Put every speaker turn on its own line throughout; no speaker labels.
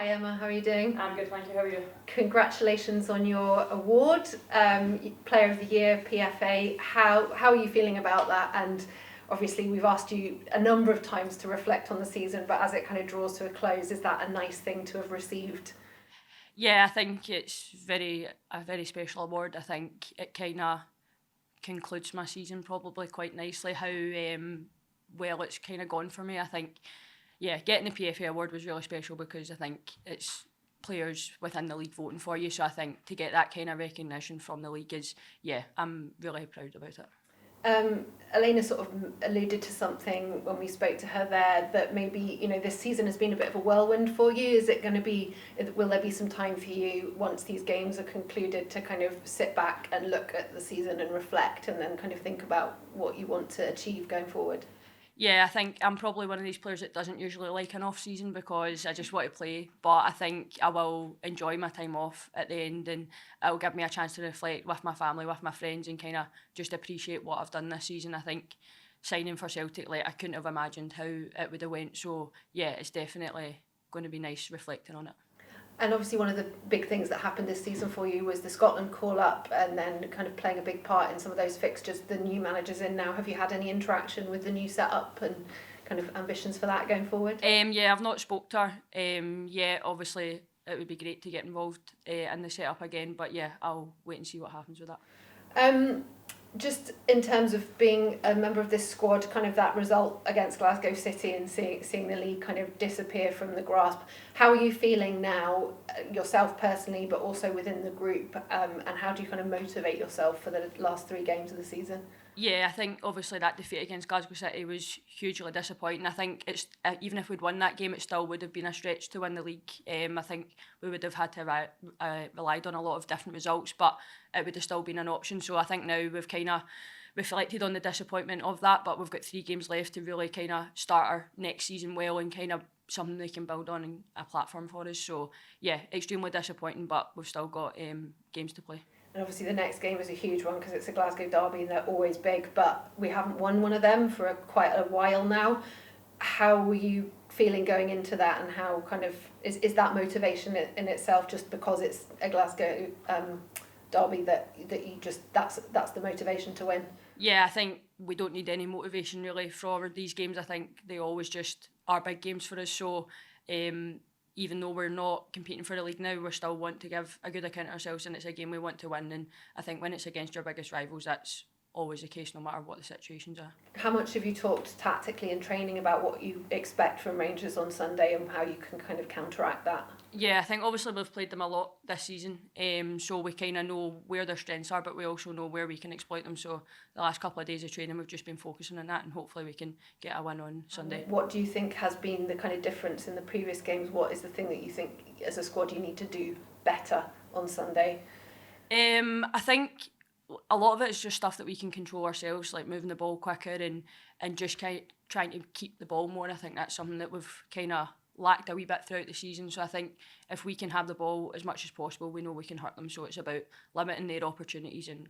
Hi Emma, how are you doing?
I'm good, thank you. How are you?
Congratulations on your award, Player of the Year, PFA. How are you feeling about that? And obviously we've asked you a number of times to reflect on the season, but as it kind of draws to a close, is that a nice thing to have received?
Yeah, I think it's a very special award. I think it kind of concludes my season probably quite nicely. How well it's kind of gone for me. I think, yeah, getting the PFA award was really special because I think it's players within the league voting for you. So I think to get that kind of recognition from the league is, yeah, I'm really proud about it.
Elena sort of alluded to something when we spoke to her there, that maybe, this season has been a bit of a whirlwind for you. Is it going to be, will there be some time for you once these games are concluded to kind of sit back and look at the season and reflect and then kind of think about what you want to achieve going forward?
Yeah, I think I'm probably one of these players that doesn't usually like an off season because I just want to play. But I think I will enjoy my time off at the end, and it'll give me a chance to reflect with my family, with my friends, and kind of just appreciate what I've done this season. I think signing for Celtic, like I couldn't have imagined how it would have went. So yeah, it's definitely going to be nice reflecting on it.
And obviously one of the big things that happened this season for you was the Scotland call-up and then kind of playing a big part in some of those fixtures. The new manager's in now. Have you had any interaction with the new setup and kind of ambitions for that going forward?
Yeah, I've not spoke to her. Yeah, obviously it would be great to get involved in the setup again, but yeah, I'll wait and see what happens with that.
Just in terms of being a member of this squad, kind of that result against Glasgow City and seeing the league kind of disappear from the grasp, how are you feeling now, yourself personally, but also within the group, and how do you kind of motivate yourself for the last 3 games of the season?
Yeah, I think obviously that defeat against Glasgow City was hugely disappointing. I think it's even if we'd won that game, it still would have been a stretch to win the league. I think we would have had to relied on a lot of different results, but it would have still been an option. So I think now we've kind of reflected on the disappointment of that, but we've got 3 games left to really kind of start our next season well and kind of something they can build on and a platform for us. So yeah, extremely disappointing, but we've still got games to play.
And obviously the next game is a huge one because it's a Glasgow Derby and they're always big, but we haven't won one of them for quite a while now. How were you feeling going into that, and how kind of is that motivation in itself just because it's a Glasgow Derby that you just that's the motivation to win?
Yeah, I think we don't need any motivation really for these games. I think they always just are big games for us. So even though we're not competing for the league now, we still want to give a good account of ourselves, and it's a game we want to win. And I think when it's against your biggest rivals, that's always the case, no matter what the situations are.
How much have you talked tactically in training about what you expect from Rangers on Sunday and how you can kind of counteract that?
Yeah, I think obviously we've played them a lot this season, so we kind of know where their strengths are, but we also know where we can exploit them. So the last couple of days of training, we've just been focusing on that, and hopefully we can get a win on Sunday.
What do you think has been the kind of difference in the previous games? What is the thing that you think as a squad you need to do better on Sunday?
I think a lot of it is just stuff that we can control ourselves, like moving the ball quicker and just trying to keep the ball more. And I think that's something that we've kind of lacked a wee bit throughout the season. So I think if we can have the ball as much as possible, we know we can hurt them. So it's about limiting their opportunities and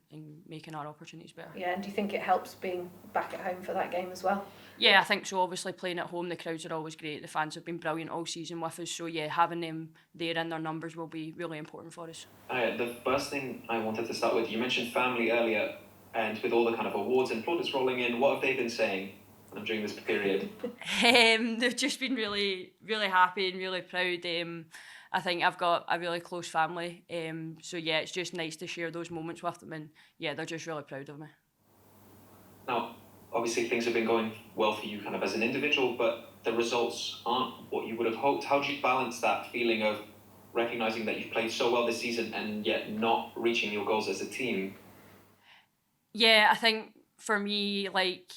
making our opportunities better.
Yeah, and do you think it helps being back at home for that game as well?
Yeah, I think so. Obviously playing at home, the crowds are always great. The fans have been brilliant all season with us. So yeah, having them there in their numbers will be really important for us.
The first thing I wanted to start with, you mentioned family earlier, and with all the kind of awards and plaudits rolling in, what have they been saying during this period?
They've just been really, really happy and really proud. I think I've got a really close family, so yeah, it's just nice to share those moments with them, and yeah, they're just really proud of me.
Now, obviously things have been going well for you kind of as an individual, but the results aren't what you would have hoped. How do you balance that feeling of recognising that you've played so well this season and yet not reaching your goals as a team?
Yeah, I think for me, like,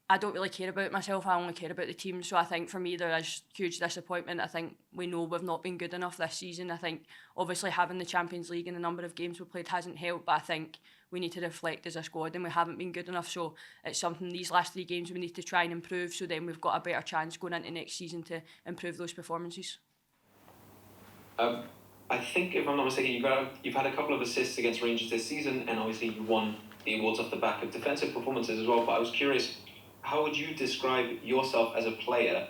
I don't really care about myself, I only care about the team. So I think for me there is huge disappointment. I think we know we've not been good enough this season. I think obviously having the Champions League and the number of games we played hasn't helped, but I think we need to reflect as a squad and we haven't been good enough. So it's something these last 3 games we need to try and improve, so then we've got a better chance going into next season to improve those performances.
I think, if I'm not mistaken, you've had a couple of assists against Rangers this season, and obviously you won the awards off the back of defensive performances as well. But I was curious, how would you describe yourself as a player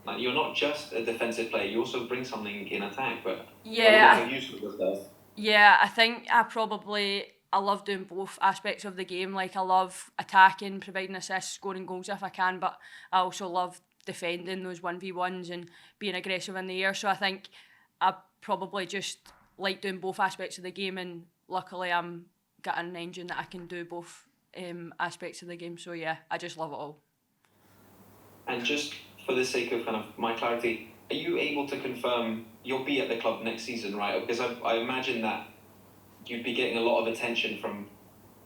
Like, you're not just a defensive player, you also bring something in attack, but
Yeah,
I don't know if you sort of
yeah, I think I love doing both aspects of the game. Like I love attacking, providing assists, scoring goals if I can, but I also love defending those 1v1s and being aggressive in the air. So I think I probably just like doing both aspects of the game, and luckily I'm got an engine that I can do both aspects of the game. So yeah, I just love it all.
And just for the sake of kind of my clarity, are you able to confirm you'll be at the club next season, right? Because I imagine that you'd be getting a lot of attention from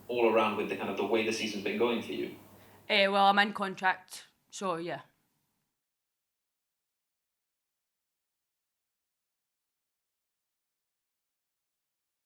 all around with the kind of the way the season's been going for you.
Well, I'm in contract, so yeah.